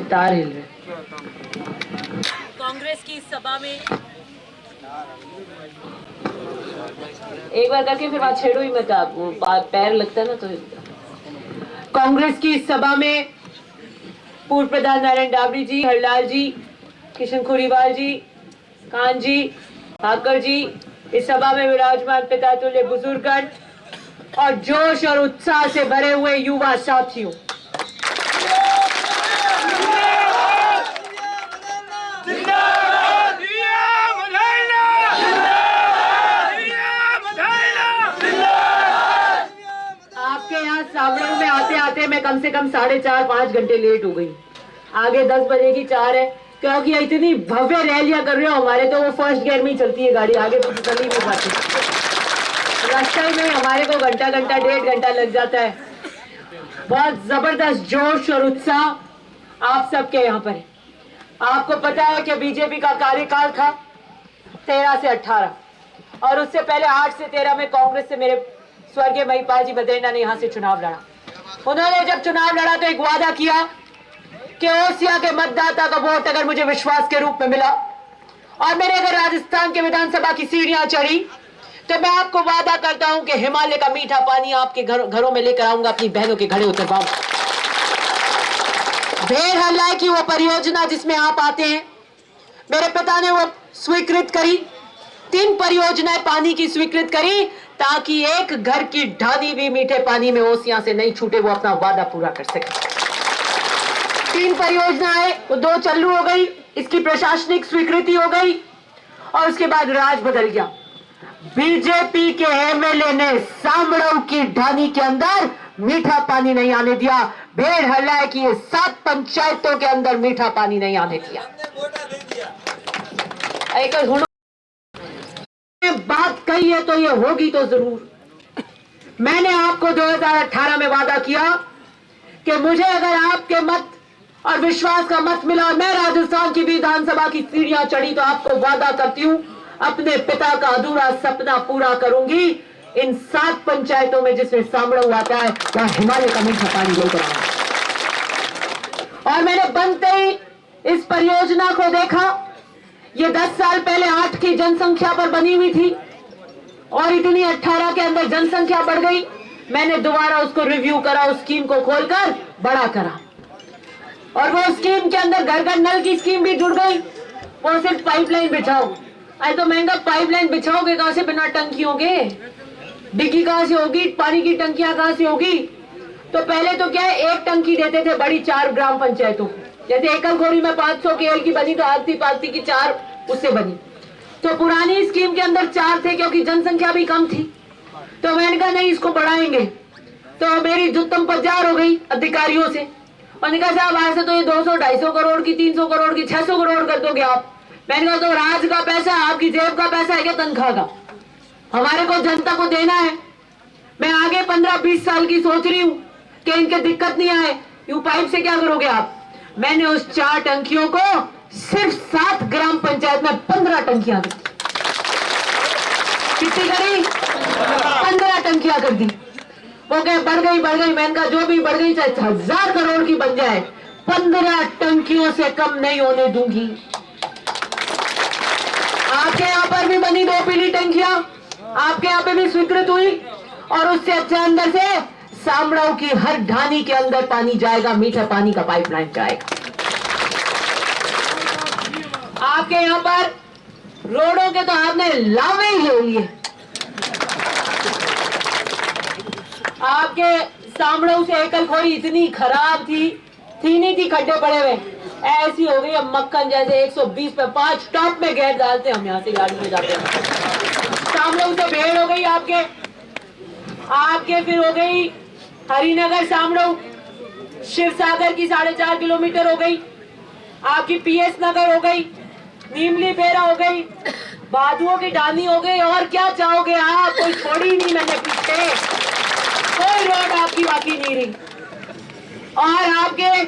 तार हिल रहे। कांग्रेस की इस सभा में एक बार करके फिर बात छेड़ो ही मत आप, वो पैर लगता है ना तो। कांग्रेस की इस सभा में पूर्व प्रधान नारायण डाबरी जी, हरलाल जी, किशन खोरीवाल जी, कान जी, ठाकर जी, इस सभा में विराजमान पिता तुल्य बुजुर्गगण और जोश और उत्साह से भरे हुए युवा साथियों, आपके यहाँ सामने में आते आते मैं कम से कम 4.5-5 घंटे लेट हो गई। आगे 10 बजे की 4 है, क्योंकि इतनी भव्य रैलियां कर रहे हो हमारे, तो वो फर्स्ट गियर में ही चलती है गाड़ी, आगे तो चल ही नहीं पाती। रास्ते में हमारे को घंटा 1.5 घंटा लग जाता है। बहुत जबरदस्त जोश और उत्साह आप सबके यहाँ पर है। आपको पता है कि बीजेपी का कार्यकाल था 13 से 18 और उससे पहले 8 से 13 में कांग्रेस से मेरे स्वर्गीय महिपाल जी बदेना ने यहाँ से चुनाव लड़ा। उन्होंने जब चुनाव लड़ा तो एक वादा किया कि ओसिया के मतदाता का वोट अगर मुझे विश्वास के रूप में मिला और मैंने अगर राजस्थान के विधानसभा की सीढ़ियां चढ़ी तो मैं आपको वादा करता हूं कि हिमालय का मीठा पानी आपके घरों में लेकर आऊंगा, अपनी बहनों के घड़े उतरवाऊंगा। भेड़ हल्ला की वो परियोजना जिसमें आप आते हैं, मेरे पिता ने वो स्वीकृत करी। 3 परियोजनाएं पानी की स्वीकृत करी ताकि एक घर की ढानी भी मीठे पानी में ओसियां से नहीं छूटे, वो अपना वादा पूरा कर सके। 3 परियोजनाएं, वो 2 चालू हो गई, इसकी प्रशासनिक स्वीकृति हो गई और उसके बाद राज बदल गया। बीजेपी के एमएलए ने सामड़ऊ की ढानी के अंदर मीठा पानी नहीं आने दिया। भेड़ हल्ला की ये 7 पंचायतों के अंदर मीठा पानी नहीं आने दिया। एक बात कही है तो ये होगी तो जरूर। मैंने आपको 2018 में वादा किया कि मुझे अगर आपके मत और विश्वास का मत मिला और मैं राजस्थान की विधानसभा की सीढ़ियां चढ़ी तो आपको वादा करती हूं अपने पिता का अधूरा सपना पूरा करूंगी। इन 7 पंचायतों में जिसमें सामड़ऊ आता है वहां हिमालय का मीठा पानी लेकर आऊंगा। और मैंने बनते ही इस परियोजना को देखा। ये 10 साल पहले 8 की जनसंख्या पर बनी हुई थी और इतनी 18 के अंदर जनसंख्या बढ़ गई। मैंने दोबारा उसको रिव्यू करा, उस स्कीम को खोलकर बड़ा करा और वो स्कीम के अंदर घर घर नल की स्कीम भी जुड़ गई। वो सिर्फ पाइपलाइन बिछाओ, अरे तो महंगा पाइपलाइन बिछाओगे कहां से बिना टंकियों के? डिग्गी कहां से होगी, पानी की टंकियां कहां से होगी? तो पहले तो क्या है, 1 टंकी देते थे बड़ी 4 ग्राम पंचायतों को। जैसे एकलखोरी में 500 KL की बनी तो आगती पागती की 4 उससे बनी। तो पुरानी स्कीम के अंदर 4 थे क्योंकि जनसंख्या भी कम थी। तो मैंने कहा नहीं, इसको बढ़ाएंगे। तो मेरी जुत्तम पजार हो गई अधिकारियों से। मैंने कहा साहब ऐसे तो ये 200-250 करोड़ की, 300 करोड़ की, 600 करोड़ कर दोगे आप। मैंने कहा तो राज का पैसा, आपकी जेब का पैसा है क्या तनख्वाह का? हमारे को जनता को देना है। मैं आगे 15-20 साल की सोच रही हूँ कि इनके दिक्कत नहीं आए। यू पाइप से क्या करोगे आप? मैंने उस 4 टंकियों को सिर्फ 7 ग्राम पंचायत में 15 टंकियां कर दी। कितनी करी? 15 टंकियां कर दी। वो क्या बढ़ गई। मैंने कहा जो भी बढ़ गई चाहे 1000 करोड़ की बन जाए, 15 टंकियों से कम नहीं होने दूंगी। आपके यहाँ पर भी बनी 2 पीली टंकियां, आपके यहाँ पे भी स्वीकृत हुई और उससे अच्छा अंदर से सामड़ाऊ की हर ढानी के अंदर पानी जाएगा, मीठा पानी का पाइपलाइन जाएगा। आपके यहाँ पर रोडों के तो आपने लावे ही ले लिए। आपके सामड़ाऊ से एकलखोरी इतनी खराब थी नहीं थी, खड्डे पड़े हुए ऐसी हो गई। अब मक्खन जैसे 120 पे 5 टॉप में गैर डालते हम यहाँ से गाड़ी में जाते हैं। सामड़ाऊ से भेड़ हो गई आपके फिर हो गई हरिनगर सामड़ाऊ, शिवसागर की 4.5 किलोमीटर हो गई, आपकी PS नगर हो गई, नीमली बेरा हो गई, बादुओं की डाली हो गई। और क्या चाहोगे आप? कोई छोड़ी नहीं मैंने पीछे, कोई रोड आपकी बाकी नहीं रही। और आपके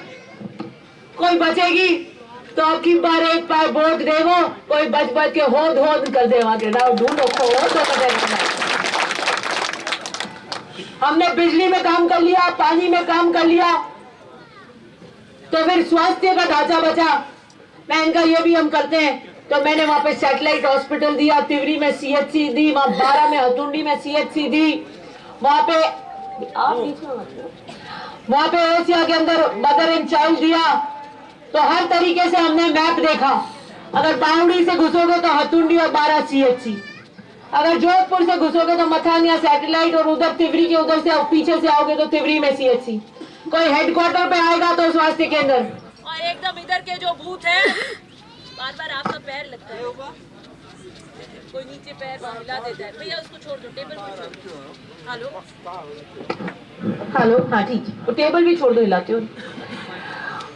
कोई बचेगी तो आपकी बार एक बार वोट देवो, कोई बच के होद कर दे वहां के ना ढूंढो हमने बिजली में काम कर लिया, पानी में काम कर लिया, तो फिर स्वास्थ्य का ढांचा बचा, मैं इनका ये भी हम करते हैं। तो मैंने वहां पे सैटेलाइट हॉस्पिटल दिया, तिवरी में CHC दी, वहां 12 में हथुंडी में CHC दी, वहां पे एशिया के अंदर मदर एंड चाइल्ड दिया। तो हर तरीके से हमने मैप देखा। अगर बावड़ी से घुसोगे तो हथुंडी और 12 CHC, अगर जोधपुर से घुसोगे तो मथानिया सैटेलाइट, और उधर तिवरी के उधर से पीछे से आओगे तो तिवरी में CHC। कोई हेडक्वार्टर पे आएगा तो स्वास्थ्य केंद्र। और एकदम इधर के जो बूथ है, बार बार आपका पैर लगता है, कोई नीचे पैर हिला देता है, भैया उसको छोड़ दो, टेबल पे छोड़ दो। हेलो, हाँ ठीक है, वो टेबल भी छोड़ दो, हिलाते हो।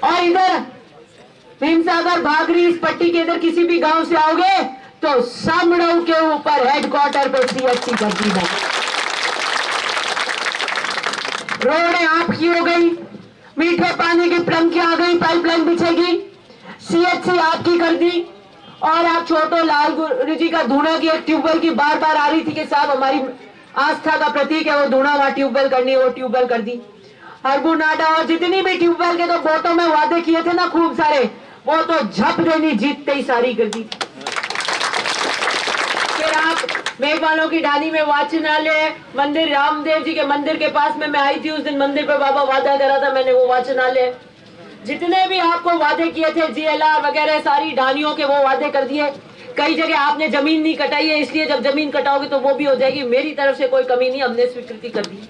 और इधर भीमसागर, भागरी, इस पट्टी के इधर किसी भी गांव से आओगे तो सामड़ों के ऊपर हेडक्वार्टर पे CHC कर दी है। रोडें आपकी हो गई, मीठे पानी की टंकियां आ गई, पाइपलाइन बिछेगी, CHC आपकी कर दी। और आप छोटो लाल गुरु जी का धूना की एक ट्यूबवेल की बार बार आ रही थी कि साहब हमारी आस्था का प्रतीक है वो धूना, वहां ट्यूबवेल करनी है, वो ट्यूबवेल कर दी। हरबू नाडा और जितनी भी ट्यूबवेल के तो वोटों में वादे किए थे ना खूब सारे, वो तो झप देनी जीतते ही सारी कर दी। फिर आप मेघवालों की ढानी में वाचनालय, मंदिर रामदेव जी के मंदिर के पास में मैं आई थी उस दिन, मंदिर पे बाबा वादा करा था मैंने, वो वाचनालय, जितने भी आपको वादे किए थे GLR वगैरह सारी ढानियों के, वो वादे कर दिए। कई जगह आपने जमीन नहीं कटाई है, इसलिए जब जमीन कटाओगे तो वो भी हो जाएगी। मेरी तरफ से कोई कमी नहीं, हमने स्वीकृति कर दी।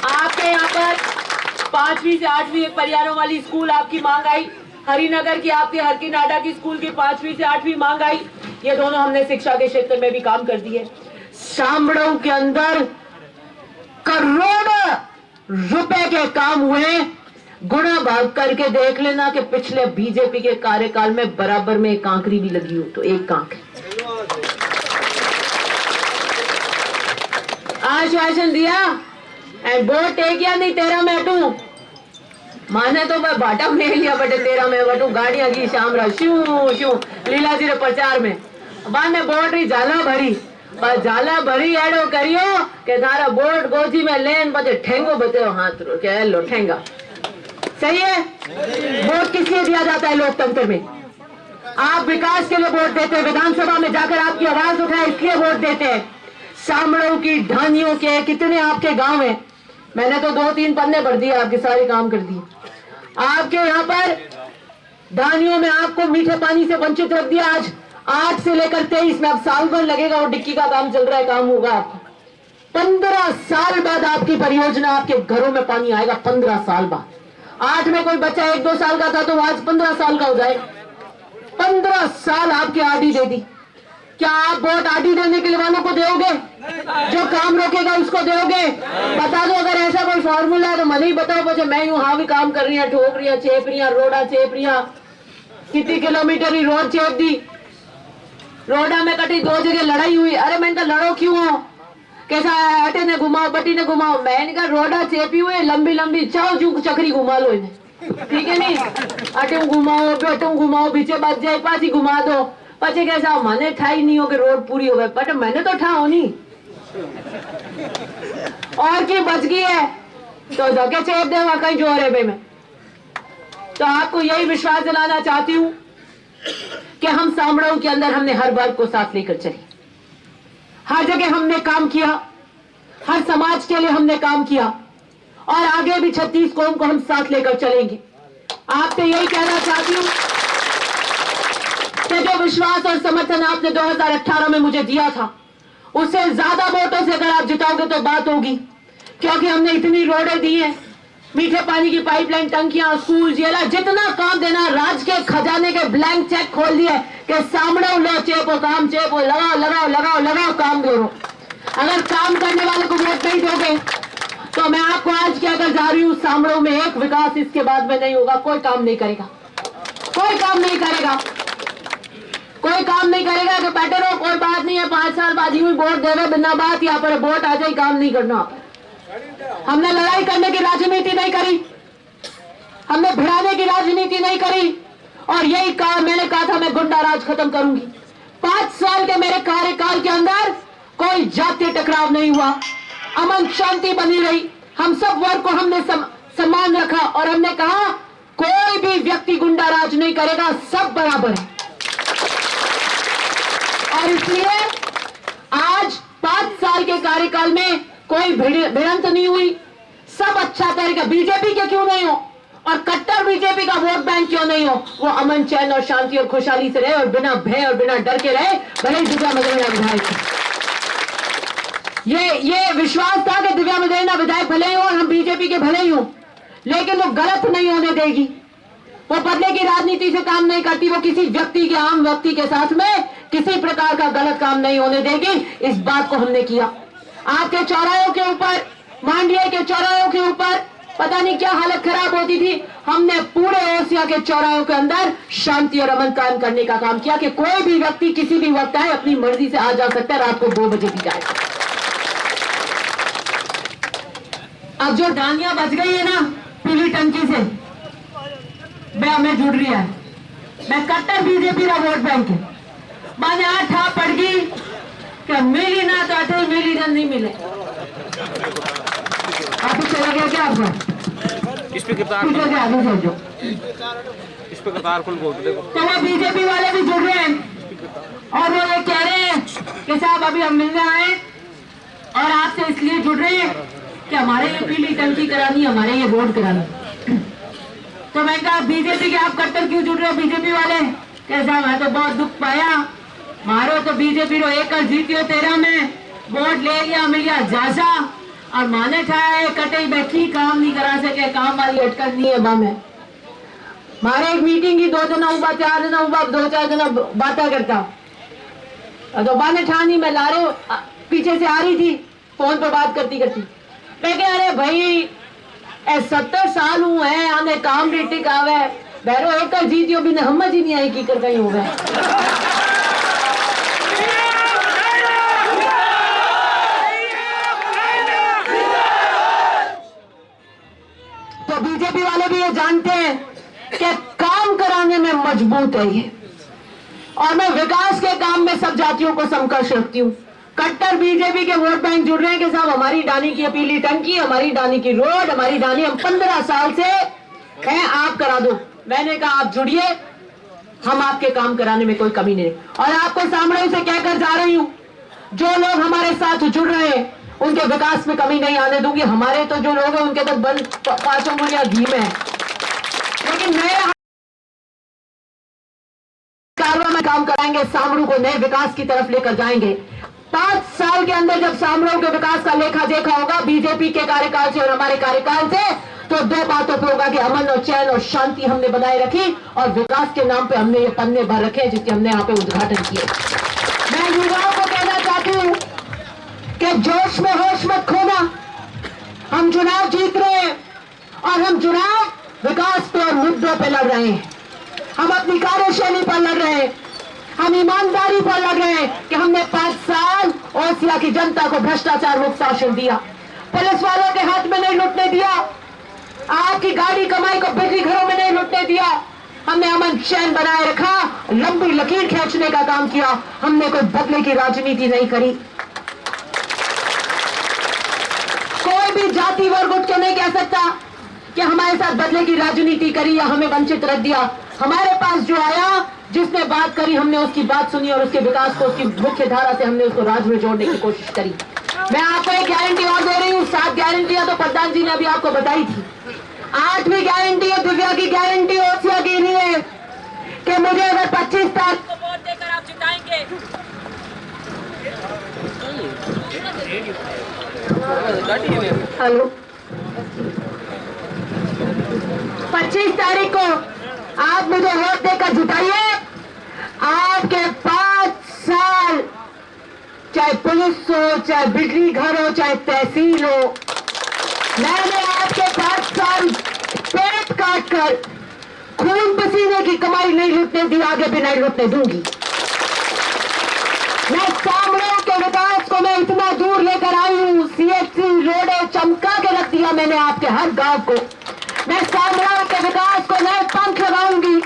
आपके यहाँ पर 5वीं से 8वीं एक परिवारों वाली स्कूल आपकी मांग आई, हरिनगर की आपकी हरकी नाडा की स्कूल की 5वीं से 8वीं मांग आई, ये दोनों हमने शिक्षा के क्षेत्र में भी काम कर दिए। सामड़ों के अंदर करोड़ों रुपए के काम हुए, गुणा भाग करके देख लेना कि पिछले बीजेपी के कार्यकाल में बराबर में एक कांकरी भी लगी हो तो एक कांक। आश्वासन दिया एंड वोट एक या नहीं 13 में हटू, माने तो मैं बाटा में लिया बटे 13 में बटू, गाड़ियां की शाम शू शू लीला जी प्रचार में बाद में बोट रही झाला भरी, पर झाला भरी एडो करियो के तारा बोट गोजी में लेन बजे ठेंगो बते हाथ रो के लो ठेंगा। सही है? वोट किस लिए दिया जाता है लोकतंत्र में? आप विकास के लिए वोट देते हैं, विधानसभा में जाकर आपकी आवाज उठाए इसलिए वोट देते हैं। सामड़ों की ढानियों के कितने आपके गांव हैं, मैंने तो 2-3 पन्ने भर दिए, आपके सारे काम कर दिए। आपके यहाँ पर ढानियों में आपको मीठे पानी से वंचित रख दिया। आज 8 से लेकर 23 में अब साल भर लगेगा, और डिक्की का काम चल रहा है, काम होगा आपको 15 साल बाद आपकी परियोजना आपके घरों में पानी आएगा। 15 साल बाद 8 में कोई बच्चा 1-2 साल का था तो आज 15 साल का हो जाए। 15 साल आपके आरडी दे दी। क्या आप वोट आरडी देने के लिए वालों को दोगे? जो काम रोकेगा उसको दोगे? बता दो, अगर ऐसा कोई फॉर्मूला है तो मने ही बताओ, बच्चे मैं यूं हाँ भी काम कर रही है, ठोक रही है, चेप रही है, रोडा चेप रही है, कितनी किलोमीटर ही रोड चेप दी, रोडा में कटी 2 जगह लड़ाई हुई। अरे मैंने कहा लड़ो क्यों हो, कैसा अटे ने घुमाओ बटी ने घुमाओ, मैंने कहा रोडा चेपी हुई लंबी लंबी, चाओ जू चक्री घुमा लो इन्हें, ठीक है नहीं, अटे घुमाओ बेटू घुमाओ, पीछे बच जाए पासी घुमा दो, पचे कैसा मैंने ठाई नहीं हो कि रोड पूरी हो गई, बट मैंने तो ठाओ नहीं और की बच गई है तो धके चेप दे वहां कहीं जोर है बे में। तो आपको यही विश्वास दिलाना चाहती हूँ कि हम सामड़ों के अंदर हमने हर वर्ग को साथ लेकर चले, हर जगह हमने काम किया, हर समाज के लिए हमने काम किया, और आगे भी 36 कौम को हम साथ लेकर चलेंगे। आपसे यही कहना चाहती हूं कि जो विश्वास और समर्थन आपने 2018 में मुझे दिया था, उससे ज्यादा वोटों से अगर आप जिताओगे तो बात होगी, क्योंकि हमने इतनी रोडें दी हैं, मीठे पानी की पाइपलाइन, टंकियां, स्कूल, जेला, जितना काम देना, राज्य के खजाने के ब्लैंक चेक खोल दिए कि सामने लो चेपो काम चेपो, लगाओ लगाओ लगाओ लगाओ काम करो। अगर काम करने वाले को वोट नहीं दोगे तो मैं आपको आज क्या कर जा रही हूँ, सामड़ों में एक विकास इसके बाद में नहीं होगा, कोई काम नहीं करेगा, कोई काम नहीं करेगा, कोई काम नहीं करेगा कि बैठे रहो, कोई बात नहीं है, 5 साल बाद यूं वोट देवे बिना बात, यहाँ पर वोट आ जाए, काम नहीं करना। हमने लड़ाई करने की राजनीति नहीं करी, हमने भिड़ाने की राजनीति नहीं करी, और यही कहा, मैंने कहा था मैं गुंडा राज खत्म करूंगी। 5 साल के मेरे कार्यकाल के अंदर कोई जातीय टकराव नहीं हुआ, अमन शांति बनी रही, हम सब वर्ग को हमने सम्मान रखा, और हमने कहा कोई भी व्यक्ति गुंडा राज नहीं करेगा, सब बराबर है। और इसलिए आज 5 साल के कार्यकाल में कोई भिड़ंत नहीं हुई, सब अच्छा करेगा। बीजेपी के क्यों नहीं हो और कट्टर बीजेपी का वोट बैंक क्यों नहीं हो, वो अमन चैन और शांति और खुशहाली से रहे और बिना भय और बिना डर के रहे, भले ही दिव्या मदेरणा विधायक थे। ये विश्वास था कि दिव्या मदेरणा विधायक भले ही हो और हम बीजेपी के भले ही हो, लेकिन वो गलत नहीं होने देगी। वो बदले की राजनीति से काम नहीं करती, वो किसी व्यक्ति के, आम व्यक्ति के साथ में किसी प्रकार का गलत काम नहीं होने देगी। इस बात को हमने किया। आपके चौराहों के ऊपर, मांडलिया के चौराहों के ऊपर पता नहीं क्या हालत खराब होती थी, हमने पूरे ओसिया के चौराहों के अंदर शांति और अमन कायम करने का काम किया कि कोई भी व्यक्ति किसी भी वक्त आए, अपनी मर्जी से आ जा सकता है, रात को 2 बजे भी जाए। अब जो डांडियां बच गई है ना पीली टंकी से, मैं हमें जुड़ रही है, मैं कट्टर बीजेपी का वोट बैंक है। मैंने 8 ठाप पड़ गई कि मिली ना तो अठे मिली ना नहीं मिले। आप चला गया क्या आपका? इस पे कतार आगे समझो, इस पे कतार खुल बोल देखो। तो वो बीजेपी वाले भी जुड़ रहे हैं और वो ये कह रहे हैं कि साहब अभी हम मिलने आए और आपसे इसलिए जुड़ रहे हैं कि हमारे ये पीली टंकी करानी, हमारे ये रोड करानी। तो मैं कहा बीजेपी के आप कट्टर क्यों जुड़ रहे हो बीजेपी वाले? कैसा, मैं तो बहुत दुख पाया, मारो तो बीजेपी रो एक जीतियो 13 में वोट ले लिया, मिलिया जाजा और माने ठाए कटे बैठी, काम नहीं करा सके, काम वाली अटकन नहीं है बामे। मारे एक मीटिंग की 2 जना हुआ, 4 जना हुआ, 2-4 जना बातें करता, तो बाने ठानी मैं ला रहे पीछे से आ रही थी, फोन पर बात करती करती मैं कह अरे भाई 70 साल हुए हैं, आने काम रेटी कावे बहरो एक जीतियो भी समझ ही नहीं आई की कर गई हो गए। तो बीजेपी वाले भी ये जानते हैं कि काम कराने में मजबूत है ये, और मैं विकास के काम में सब जातियों को समकक्ष रखती हूँ। कट्टर बीजेपी के वोट बैंक जुड़ रहे हैं कि साहब हमारी डानी की पीली टंकी, हमारी डानी की रोड, हमारी डानी हम 15 साल से है, आप करा दो। मैंने कहा आप जुड़िए, हम आपके काम कराने में कोई कमी नहीं। और आपको सामने से कहकर जा रही हूँ, जो लोग हमारे साथ जुड़ रहे हैं उनके विकास में कमी नहीं आने दूंगी। हमारे तो जो लोग हैं उनके तो बंद 5 उंगलियां घी में है, लेकिन नए कारवा में काम कराएंगे, सामरू को नए विकास की तरफ लेकर जाएंगे। 5 साल के अंदर जब सामरू के विकास का लेखा देखा होगा बीजेपी के कार्यकाल से और हमारे कार्यकाल से, तो 2 बातों पर होगा कि अमन और चैन और शांति हमने बनाए रखी और विकास के नाम पे हमने ये पन्ने भर रखे जिसके हमने यहाँ पे उद्घाटन किए। मैं युवाओं को कहना चाहती हूँ कि जोश में होश मत खोना। हम चुनाव जीत रहे हैं और हम चुनाव विकास पे और मुद्दों पे लड़ रहे हैं, हम अपनी कार्यशैली पर लड़ रहे हैं, हम ईमानदारी पर लड़ रहे हैं कि हमने 5 साल ओसिया की जनता को भ्रष्टाचार मुक्त शासन दिया, पुलिस वालों के हाथ में नहीं लुटने दिया, आपकी गाड़ी कमाई को बिजली घरों में नहीं लुटने दिया, हमने अमन चैन बनाए रखा, लंबी लकीर खींचने का काम किया, हमने कोई बदले की राजनीति नहीं करी। कोई भी जाति वर्ग उठ के नहीं कह सकता कि हमारे साथ बदले की राजनीति करी या हमें वंचित रख दिया। हमारे पास जो आया, जिसने बात करी, हमने उसकी बात सुनी और उसके विकास को उसकी मुख्य धारा से हमने उसको राज में जोड़ने की कोशिश करी। मैं आपको एक गारंटी और दे रही हूँ, 7 गारंटियां तो प्रधान जी ने अभी आपको बताई थी, 8वीं गारंटी है दिव्या की गारंटी ओसिया की नहीं है कि मुझे अगर 25 तारीख को वोट देकर आप जिताएंगे। हेलो 25 तारीख को आप मुझे वोट देकर जिताइए। आपके 5 साल, चाहे पुलिस हो, चाहे बिजली घर हो, चाहे तहसील हो, मैंने आपके 5 साल पेट काट कर खून पसीने की कमाई नहीं लुटने दी, आगे भी नहीं लुटने दूंगी। मैं सामने के विकास को मैं इतना दूर लेकर आई हूँ, CHC रोडे चमका के रख दिया मैंने आपके हर गांव को। मैं सामने के विकास को नए पंख लगाऊंगी,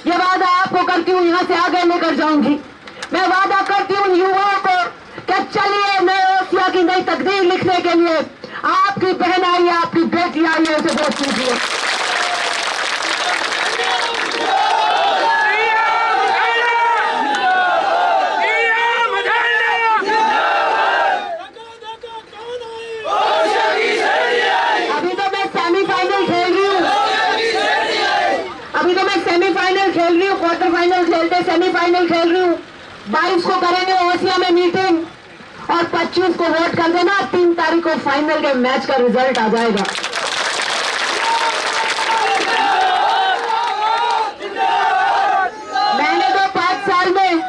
ये वादा आपको करती हूँ, यहाँ से आगे लेकर जाऊंगी। मैं वादा करती हूँ युवाओं को कि चलिए नए ओसिया की नई तकदीर लिखने के लिए आपकी बहन आई है, आपकी बेटी आई है, उसे वोट कीजिए। फाइनल खेल रही हूँ, क्वार्टर फाइनल खेलते, सेमीफाइनल खेल रही हूँ। 22 को करेंगे ओसिया में मीटिंग और 25 को वोट कर देना। 3 तारीख को फाइनल के मैच का रिजल्ट आ जाएगा। मैंने तो 5 साल में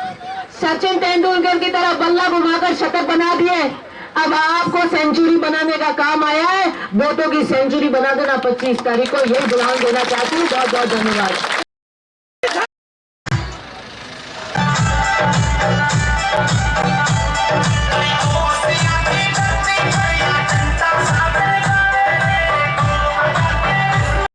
सचिन तेंदुलकर की तरह बल्ला घुमाकर शतक बना दिए। अब आपको सेंचुरी बनाने का काम आया है। वोटों की सेंचुरी बना देना 25 तारीख को। यही बुलान देना चाहती हूँ। बहुत बहुत धन्यवाद।